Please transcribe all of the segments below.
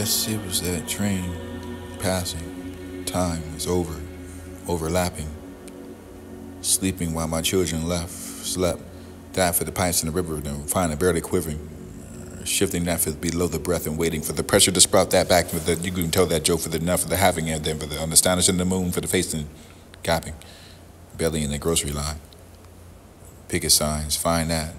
guess it was that train passing. Time was overlapping. Sleeping while my children slept. Died for the pints in the river, then fine and barely quivering. Shifting that for below the breath and waiting for the pressure to sprout that back. For the, you can tell that joke for the enough for the having and then for the astonishing the moon for the facing, capping. Belly in the grocery line. Picket signs, find that.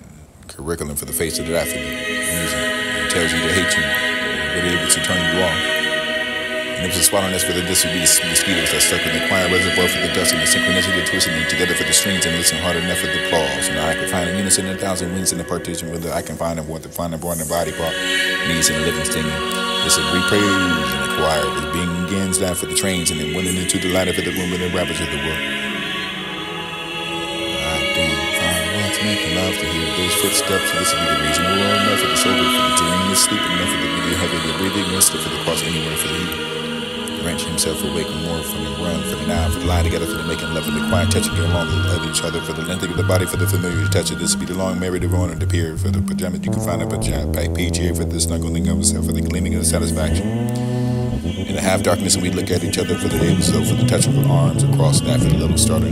Curriculum for the face of the athlete. Music. It tells you to hate you. But able to turn you off. And it was a swallowing nest for the mosquitoes that stuck in the quiet reservoir for the dust and the synchronicity twisting them together for the strings and listen hard enough for the claws. And I can find a unison in 1,000 wings in the partition whether I can find a what to find a born in the body part. Knees in the living stinging. It's a repraise in the choir. The being begins down for the trains and then winning into the light of the room and the rappers of the world. I do find what's making love to hear those footsteps. This will be the reason we're all enough for the sober, for the dream is sleeping enough for the really heavy, the breathing, mist for the cross anywhere for the heat. Wrench himself awake and more from the run, for the now, for the lie together, for the making love, for the quiet touching along of each other, for the length of the body, for the familiar touch of this, be the long married, the ruin of the pier, for the pajamas you can find up a PGA, for the snuggling of himself, for the gleaming of the satisfaction. In the half darkness, and we look at each other for the day so for the touch of our arms across that, for the little starter.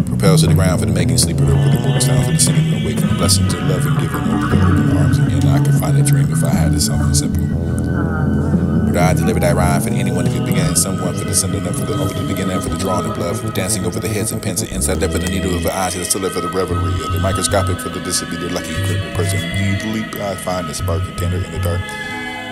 Propels to the ground for the making sleeper, over the morning sound for the singing and awake, for the blessings of love and giving over the open arms again. I could find a dream if I had it something simple. Would I deliver that rhyme for anyone who could begin, someone for the sending up for the over the beginning, for the drawing of blood, for the dancing over the heads and pins and inside there for the needle of the eyes, the still for the revelry of the microscopic for the disability lucky equipment person. Usually I find the spark contender in the dark.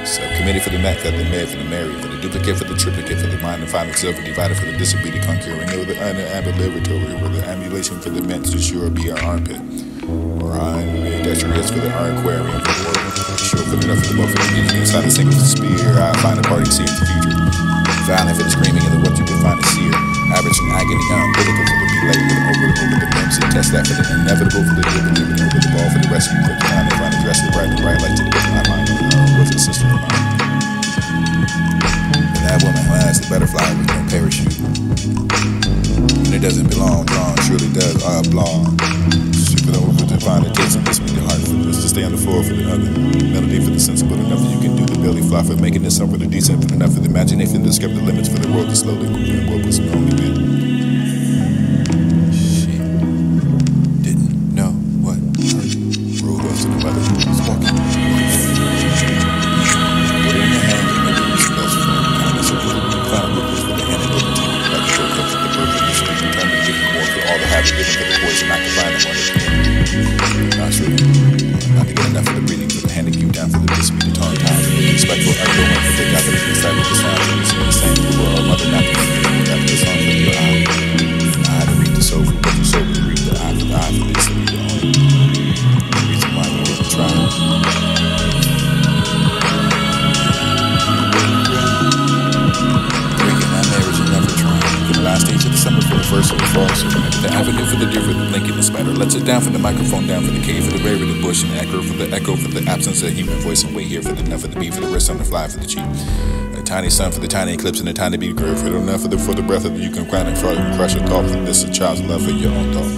Subcommittee for the net, for the med, for the married, for the duplicate, for the triplicate, for the mind and find itself divided for the disobedient conquering over the ambulatory, for the ambulation for the meant to sure be our armpit. Or iron detritus for the iron aquarium, for the world, sure for enough for the buffalo, inside the single spear. I find a party scene for the future. Violent for the screaming and the what you can find is sear. Average and agony, uncritical for the delay, over the limbs and test that for the inevitable, for the delivery, over the ball for the rescue, for the time to find the dress, the bright light to the book of my mind. Was a sister of mine. And that woman who has the butterfly with no parachute. And it doesn't belong, drawn, surely does, blonde. Ship it over to find the taste and this with the heart for this to stay on the floor for the other. Melody for the sensible enough that you can do the belly fly for making this song for the decent, but enough for the imagination to discover the limits for the world to slowly move in the world with some only bit. She didn't know what her rule was to the mother who was walking. Given for the poison, I can find them on the not true. Not to get enough of the breathing for the handing you down for the dispute, the tongue time, for the respectful argument, for the God that is beside the sound, for the same for the world, mother not to be after the song for your eye. I to reap the soul for what you sow, to reap the eye for the eye for this, to be the only reason why you didn't try. Breaking that marriage and never trying. For the last stage of the summer, for the first of the fall, so the avenue for the deer, for the link in the spider lets it down for the microphone, down for the cave, for the rare, for the bush, and the echo for the absence of human voice, and wait here for the enough for the beat, for the wrist on the fly, for the cheek. A tiny sun for the tiny eclipse and the tiny beat curve, for the enough for the breath of the you can cry and crush a thought for this a child's love for your own thought.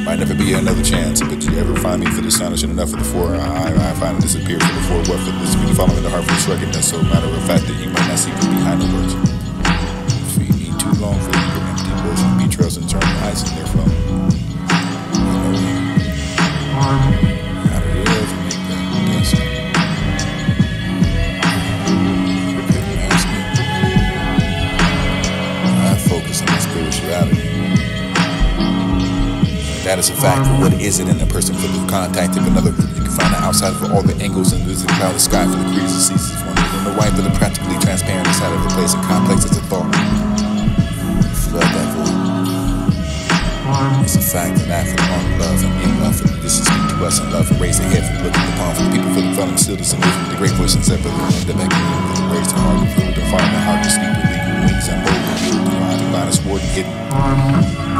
Might never be another chance, but you ever find me for the astonishing enough for the four, I find it disappear for the four, what for this, when you following the heart for the shrugging, that's so matter of fact that you might not see behind the words. Feet ain't too long for the empty bush and beach trails and turn the ice in their flow. That is a fact, for what is it in a person for the contact of another? You can find it outside for all the angles and there's a cloud of sky for the creeds and seasons wonders and the white for the practically transparent inside of the place and complex as a thought. Flood that void. It's a fact that for on love and in love and this is speak to us and love and raise the head for the look at the palm for the people for the falling still to live with the great voice and set for the wind that back in for the raise the heart and feel the fire and the heart to sleep with legal wings and bold and yield the line and line of sword and hidden.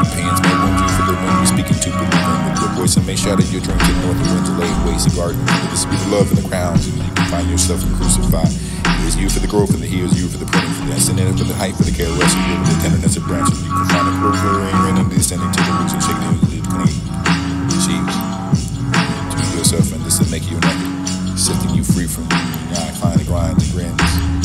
Opinions may wound you for the wind you're speaking to, but with your voice and make sure that you're drinking north the winds lay waste the garden. This be the love and the crowns, and you can find yourself crucified. He is you for the growth, and he is you for the pruning, for the ascending, for the height, for the care, rest of you, for the tenderness of branches. You can find a growth and descending to the roots and shaking it clean. Cheese. To yourself, and this will make you naked, setting you free from the find the grind, the grins.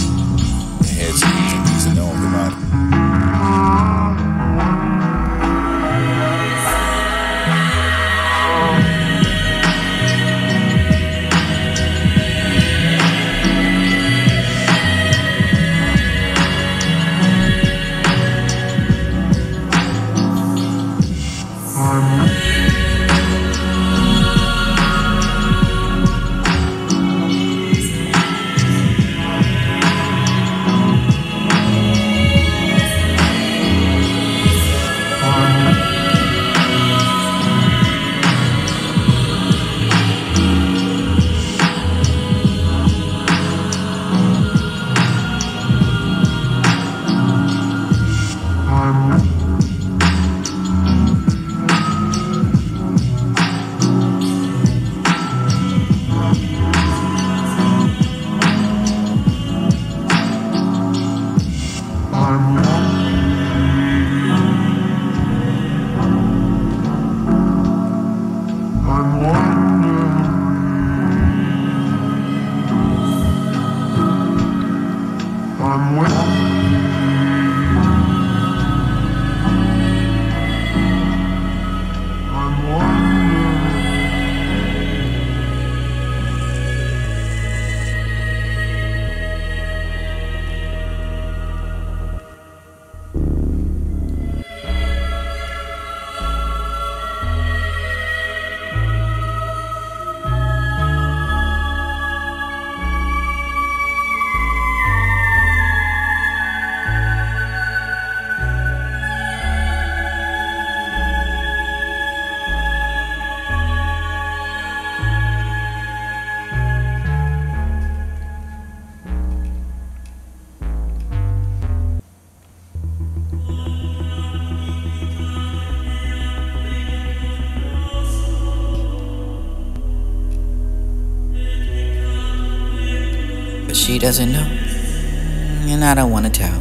She doesn't know, and I don't want to tell.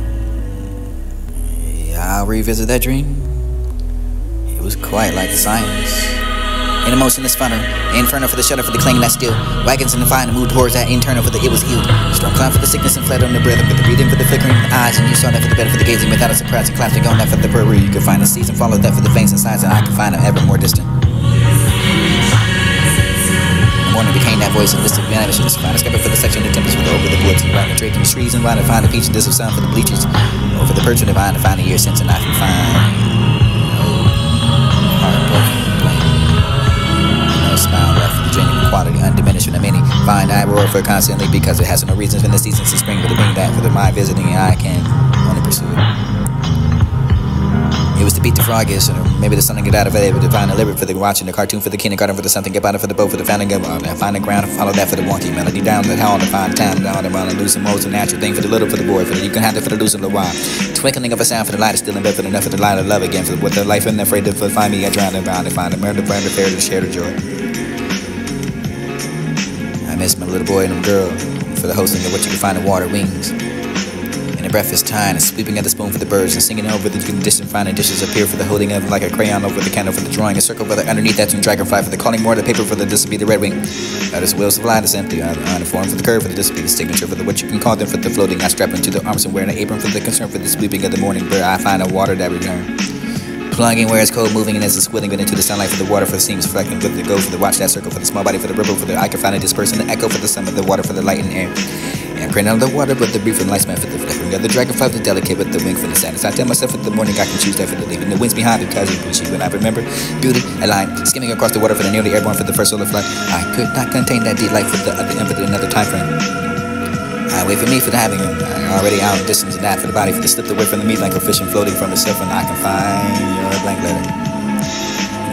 I'll revisit that dream. It was quite like the science. In a motionless funnel, inferno for the shudder for the clinging that still. Wagons in the fire, moved towards that internal for the it was healed. Storm cloud for the sickness and fled on the breath, for the breathing for the flickering eyes, and you saw that for the better for the gazing without a surprise and clasping on that for the brewery. You could find a season, follow that for the veins and sides, and I could find them ever more distant. Morning became that voice and list of vanishes. Find a scupper for the section of the tempest with over the woods and around the draped in the trees and line to find a peach and this of sound for the bleachers. Over the perch and divine to find a year since and I can find heartbroken blame. No smile left for the genuine quality, undiminished from the many. Find I roar for constantly because it has no reasons when the seasons of spring, but to bring that for the mind visiting I can only pursue it. It was to beat the frog, yes, or maybe there's something get out of it, to find a liberty for the watching, the cartoon for the kindergarten, for the something, get out for the boat, for the founding of find the ground, follow that for the wonky melody, down the hall to find time, down the run, and lose the most natural thing for the little, for the boy, for the you can have it for the losing the wild. Twinkling of a sound for the light is still in bed, for the enough for the light of love again, for with the life and afraid to find me, I drown and bound to find a murder, friend, the fair to share the joy. I miss my little boy and little girl, for the hosting of what you can find in water wings. And breakfast time and sweeping at the spoon for the birds and singing over the distant finding dishes appear for the holding of like a crayon over the candle for the drawing a circle for the underneath that's in dragonfly for the calling more of the paper for the this will be the red wing. That is wills of light is empty on the form for the curve for the this will be the signature for the what you can call them for the floating I strap into the arms and wearing an apron for the concern for the sweeping of the morning where I find a water that return. Plunging where it's cold, moving and as it's squilling into the sunlight for the water for the seams reflecting with the go for the watch that circle for the small body for the ripple for the I can find it dispersing the echo for the sun of the water for the light and air. And print on the water, but the brief and light man for the flickering of the dragonfly, the delicate with the wing for the sadness. I tell myself in the morning I can choose that for the leaving. The winds behind because it was when I remember beauty, a line skimming across the water for the nearly airborne for the first solar flight. I could not contain that delight for the other end for another time frame. I wait for me for the having him. I already out of distance and that for the body for the slipped away from the meat like a fish and floating from itself, and I can find your blank letter.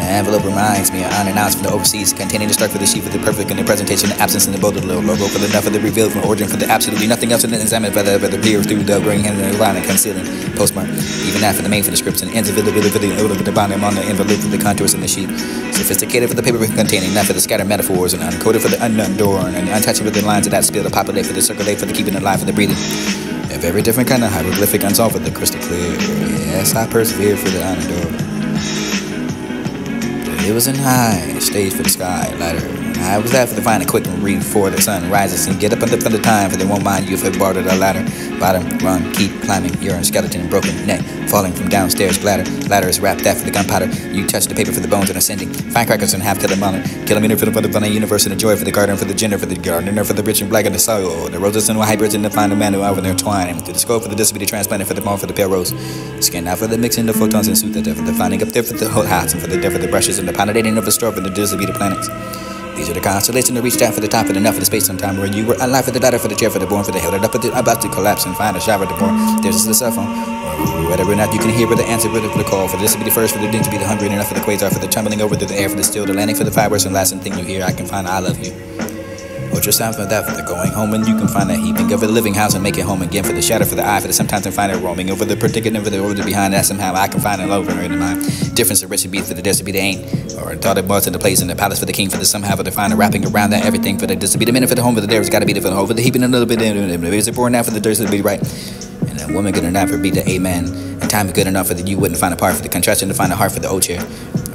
The envelope reminds me of unannounced from the overseas, containing the start for the sheet for the perfect in the presentation, the absence in the bold little logo for the enough of the revealed from origin for the absolutely nothing else in the examined for the peer through the growing hand and the line and concealing postmark. Even that for the main for the scripts and ends of the order for the bottom on the envelope for the contours in the sheet. Sophisticated for the paper containing that for the scattered metaphors and uncoded for the unknown door and untouchable for the lines of that spill to populate for the circulate for the keeping alive for the breathing. A very different kind of hieroglyphic unsolved for the crystal clear. Yes, I persevere for the unadorable. It was in high stage for the sky ladder. I was there for the find a quick and read before the sun rises and get up under the time for they won't mind you if it barred the ladder. Bottom, run, keep climbing, urine, skeleton, broken neck, falling from downstairs bladder. Ladder is wrapped that for the gunpowder. You touch the paper for the bones and ascending. Firecrackers and half to the mother. Kilometer for the funny universe and the joy for the garden for the gender for the gardener for the rich and black and the soil. The roses and hybrids and the final man who over their twine. To the scope for the disability transplanted for the bone for the pale rose. Skin out for the mixing the photons and suit the for the finding up there for the whole house and for the death for the brushes and the pollinating of the store for the disability planets. These are the constellations that reach down for the top and enough of the space sometime where you were alive for the ladder for the chair for the born for the held it up about to collapse and find a shower to born. There's the cell phone or whatever not you can hear with the answer for the call for this to be the first for the din to be the hungry and enough for the quasar for the tumbling over the air for the still the landing for the fibers and last thing you hear I can find I love you. Ultrasound for that for the going home and you can find that heaping of a living house and make it home again for the shadow for the eye for the sometimes and find it roaming over the predicament for the over the behind that somehow I can find it over in my difference of rich and beat for the death to be the ain't or thought it was in the place in the palace for the king for the somehow for the find wrapping around that everything for the this to be the minute for the home for the there's got to be the for the home for the heaping a little bit in is it born now for the dirt to be right and a woman good enough for be the amen and time is good enough for that you wouldn't find a part for the contraction to find a heart for the old chair.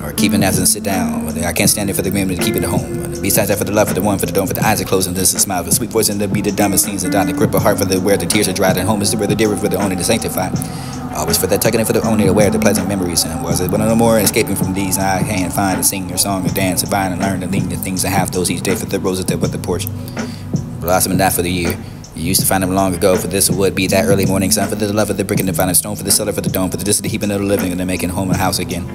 Or keeping that and sit down. I can't stand it for the memory to keep it at home. Besides that, for the love, for the one, for the dome, for the eyes are closed, and this is a smile, for the sweet voice, and the be the dumbest scenes, and down the grip of heart for the where the tears are dried, and home is where the dear for the only to sanctify. Always for that tucking in for the only aware the pleasant memories, and was it one no more escaping from these? I can't find and sing your song, or dance, and find and learn and lean the things I have those each day for the roses that with the porch. Blossoming that for the year. You used to find them long ago, for this would be that early morning sun, for the love of the brick and the finding stone, for the cellar, for the dome, for the this of the heaping of the living, and the making home a house again.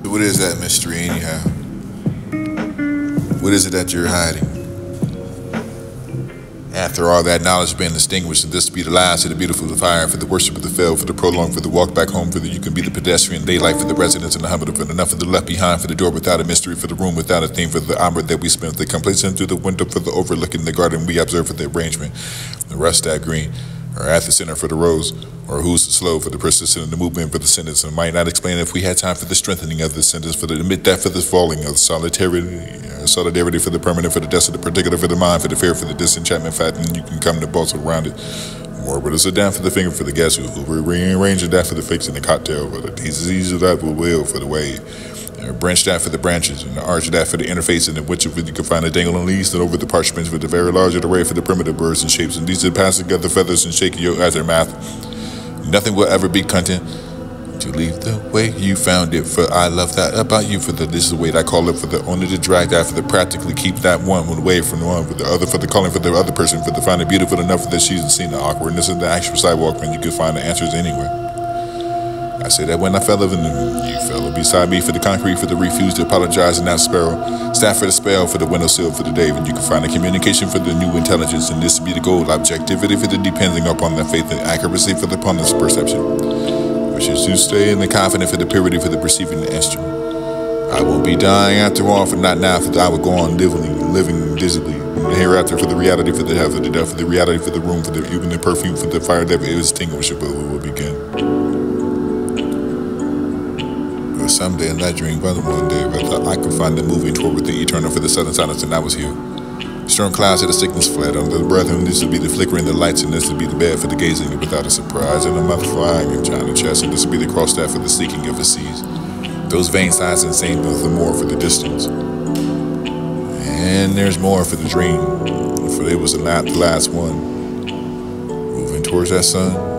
What is that mystery anyhow? What is it that you're hiding? After all that knowledge been distinguished, and this be the last of the beautiful, the fire, for the worship of the fell, for the prolong, for the walk back home, for the you can be the pedestrian, daylight, for the residents and the humble, for enough of the left behind, for the door without a mystery, for the room without a theme, for the hour that we spent, the complacent through the window, for the overlooking the garden we observe, for the arrangement, the rust that green, or at the center for the rose, or who's slow for the persistence in the movement for the sentence, and might not explain if we had time for the strengthening of the sentence, for the admit that for the falling of solidarity for the permanent, for the death of the particular, for the mind, for the fear, for the disenchantment, fat, and you can come to bolts around it. More but it's a down for the finger, for the guess who rearrange that for the fakes in the cocktail, for the disease of that will for the wave. Branch that for the branches, and the arch that for the interface, and in which of it you can find a dangling leaves, and over the parchments for the very large array for the primitive birds and shapes, and these that pass together feathers and shake your aftermath. Nothing will ever be content to leave the way you found it, for I love that about you, for this is the way that I call it, for the only to drag that, for the practically keep that one away from the one, for the other, for the calling for the other person, for the find it beautiful enough that she's seen the awkwardness of the actual sidewalk when you can find the answers anyway. I say that when I fell in them, you fell beside me for the concrete, for the refuse to apologize and that sparrow. Staff for the spell, for the windowsill, for the day when you can find the communication for the new intelligence, and this be the goal, objectivity for the depending upon the faith and accuracy for the opponent's perception. Which is to stay in the confident for the purity for the perceiving the instrument. I won't be dying after all, for not now, for I will go on living dizzily. And hereafter for the reality for the health of the death, for the reality for the room, for the even the perfume, for the fire that is extinguishable, we will begin. Someday in that dream, but one day, but I could find the moving toward with the eternal for the sudden silence, and I was here. Storm clouds of the sickness fled under the breath, and this would be the flickering the lights, and this would be the bed for the gazing without a surprise, and a mother flying in China chest, and this would be the cross staff for the seeking of the seas. Those vein sides and same the more for the distance. And there's more for the dream, for it was the last one. Moving towards that sun.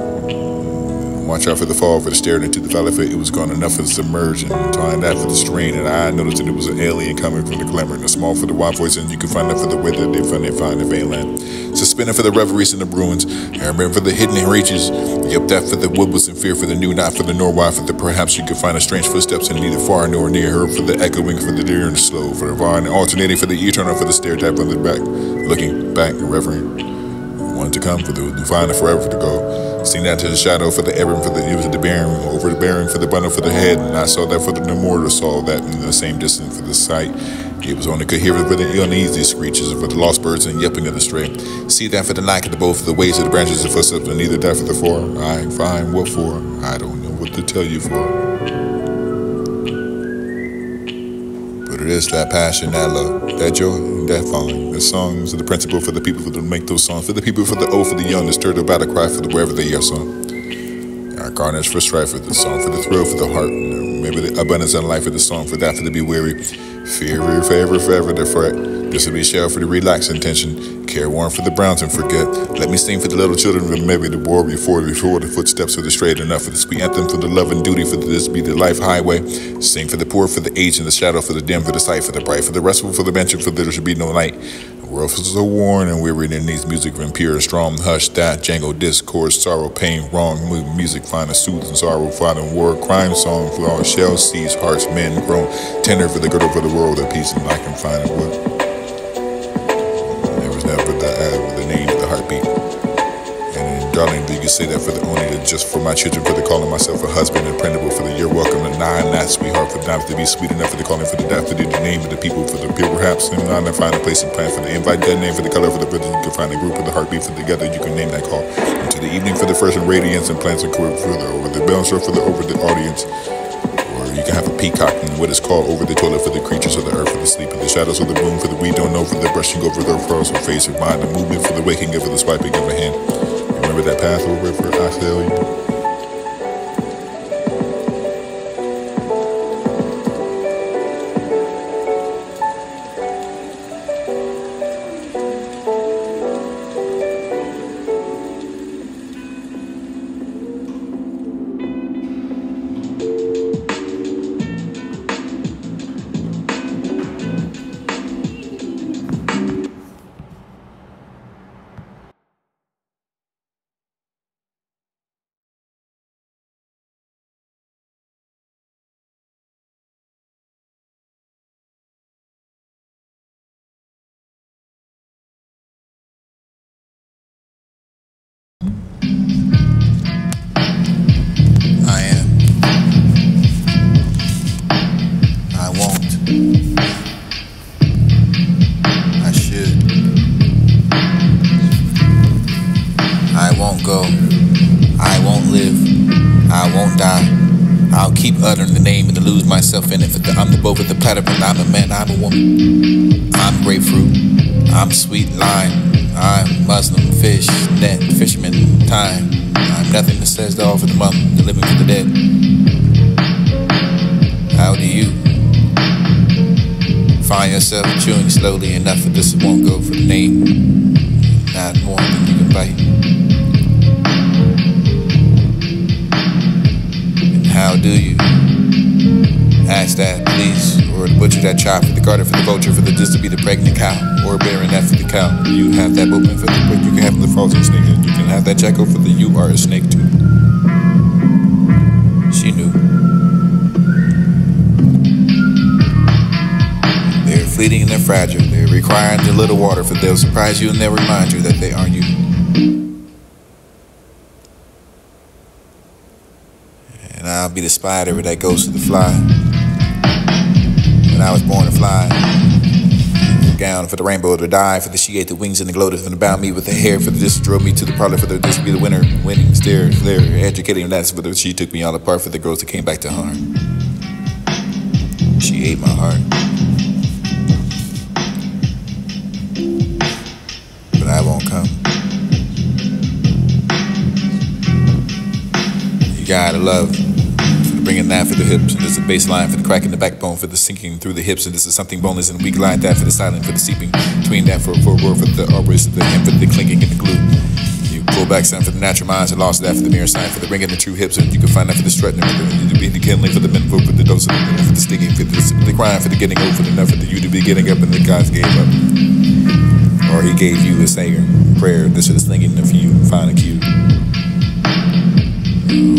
Watch out for the fall, for the stared into the valley, for it was gone enough for the submersion, tying that for the strain, and I noticed that it was an alien coming from the glamour, and the small for the wild voice, and you can find that for the way that they find the mainland. Suspended for the reveries in the ruins, and remember for the hidden reaches, yep, that for the wood was in fear, for the new, not for the nor why, for the perhaps you could find a strange footsteps, and neither far nor near her, for the echoing, for the dear and slow, for the vine, alternating for the eternal, for the stare tap on the back, looking back, reverent. One to come for the divine and forever to go. Seen that to the shadow for the errand, for the it was the bearing, over the bearing for the bundle for the head, and I saw that for the no mortar, saw that in the same distance for the sight. It was only could hear it for the uneasy screeches, for the lost birds and yelping of the stray. See that for the lack of the both, for the waves of the branches and footsteps, and neither that for the four. I find what for? I don't know what to tell you for. But it is that passion, that love, that joy, that falling. The songs are the principle for the people who make those songs, for the people for the old, for the young, the stirred about a cry for the wherever they are sung. Our garnish for strife, for the song, for the thrill, for the heart, maybe the abundance and life for the song, for that, for the be weary. Fear, forever, the fret. This will be shell for the relaxed intention. Careworn for the browns and forget. Let me sing for the little children, and maybe the war before the footsteps of the straight enough for the sweet anthem, for the love and duty, for this be the life highway. Sing for the poor, for the age and the shadow, for the dim, for the sight, for the bright, for the restful, for the bench, for there should be no night. The world is so worn and weary and needs music from pure, strong, hush, that, jangle, discord, sorrow, pain, wrong, music, find a soothing sorrow, fighting war, crime song, for all shell, seas, hearts, men, grown, tender for the girdle for the world of peace, and I can find it what. There was never the name of the heartbeat. And darling, you can say that for the only, just for my children, for the calling myself a husband, and printable for the you're welcome, and I'm not sweetheart, for not to be sweet enough for the calling, for the death, for the name of the people, for the people perhaps, and I'm to find a place and plan for the invite, that name for the color, for the rhythm, you can find a group of the heartbeat, for together you can name that call. Into the evening for the first and radiance, and plants and cord for the over the bouncer, for the over the audience. Or you can have a peacock and what is called over the toilet for the creatures of the earth, for the sleep of the shadows of the moon, for the we don't know, for the brushing over the furrows of face of mind, the movement for the waking of the swiping of a hand. Remember that path over river, I tell you. die. I'll keep uttering the name and to lose myself in it. I'm the both of the platter, but I'm a man, I'm a woman. I'm grapefruit, I'm sweet lime, I'm Muslim, fish, net, fisherman, time. I'm nothing that says the all for the mum, the living for the dead. How do you find yourself chewing slowly enough that this won't go for the name? Not more than you can bite. And how do you ask that, please, or the butcher that chop, for the garter, for the vulture, for the this to be the pregnant cow, or bearing that for the cow? You have that open for the you can have the frozen snake, and you can have that jackal for the you are a snake too. She knew. They're fleeting and they're fragile. They're requiring a little water, for they'll surprise you and they'll remind you that they aren't you. And I'll be the spider that goes to the fly. When I was born to fly, gown for the rainbow to die, for the she ate the wings and the gloated, for the bound me with the hair, for the this drove me to the parlor, for the this be the winner, winning stare, there, educating, that's for the she took me all apart, for the girls that came back to harm. She ate my heart. But I won't come. You gotta love. Bringing that for the hips, and there's a bass line for the crack in the backbone, for the sinking through the hips, and this is something boneless and weak line, that for the silent, for the seeping between that, for a roar, for the arborist, the hem, for the clinking and the glue. You pull back sound for the natural minds, and lost that for the mirror sign, for the ringing the true hips, and you can find that for the strutting, for the kindling, for the men, for the dose, for the sticking, for the crying, for the getting over, for the enough, for the you to be getting up, and the gods gave up. Or he gave you a saying, prayer, this is slinging for you, find a cue.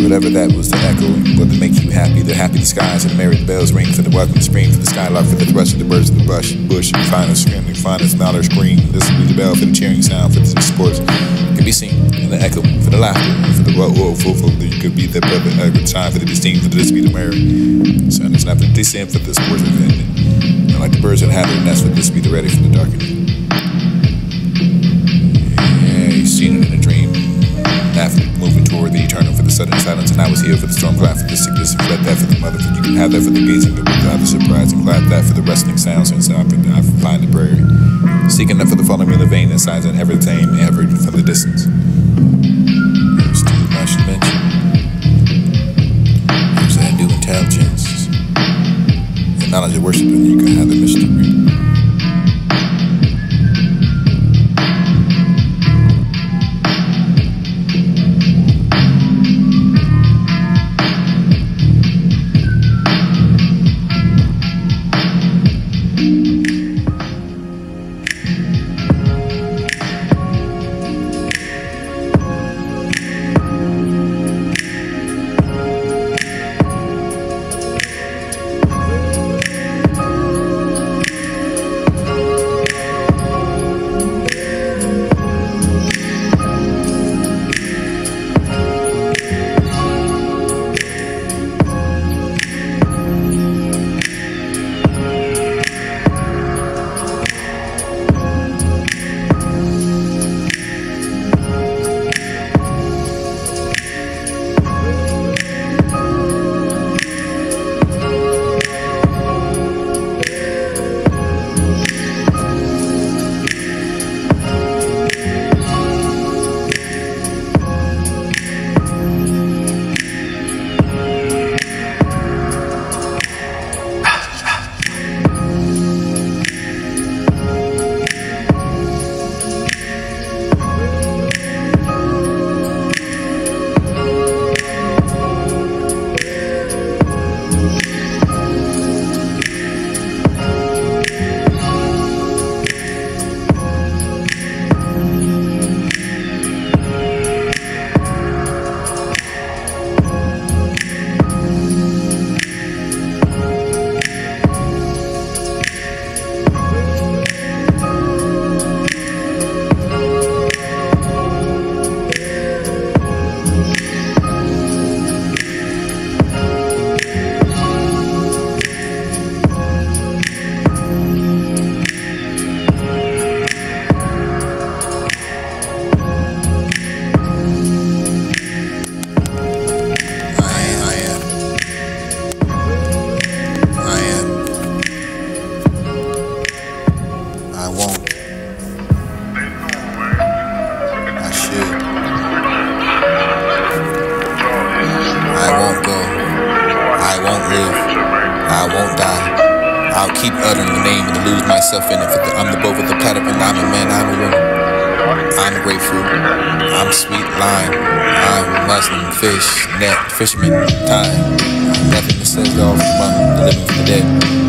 Whatever that was, the echo, what to make you happy, the happy skies, and the merry bells ring, for the welcome spring, for the skylark, for the thrush of the birds of the bush, and finest scream, the finest louder scream. This will be the bell for the cheering sound, for the sports can be seen, and the echo for the laughter, for the whoa, you could be the brother, a good time for the distinct, for the this be the merry. Sound is not the descent for the sports event. And like the birds that have their nest, for this be the ready for the darkening. Yeah, you seen it in a dream. After moving toward the eternal, for the sudden silence, and I was here for the storm cloud, for the sickness, and fled that for the mother, for you can have that for the gazing, with the other surprise, and clap that for the wrestling sounds, and so I find the prairie, seeking that for the falling in the vein, and signs and ever tame, ever from the distance. There's too much to mention. There's that new intelligence, and knowledge of worship, and you can have the mystery. keep uttering the name and to lose myself in it. I'm the both of the platter and I'm a man, I'm a woman. I'm grapefruit, I'm sweet lime, I'm Muslim, fish, net, fisherman, time. Nothing that says off among the living for the dead.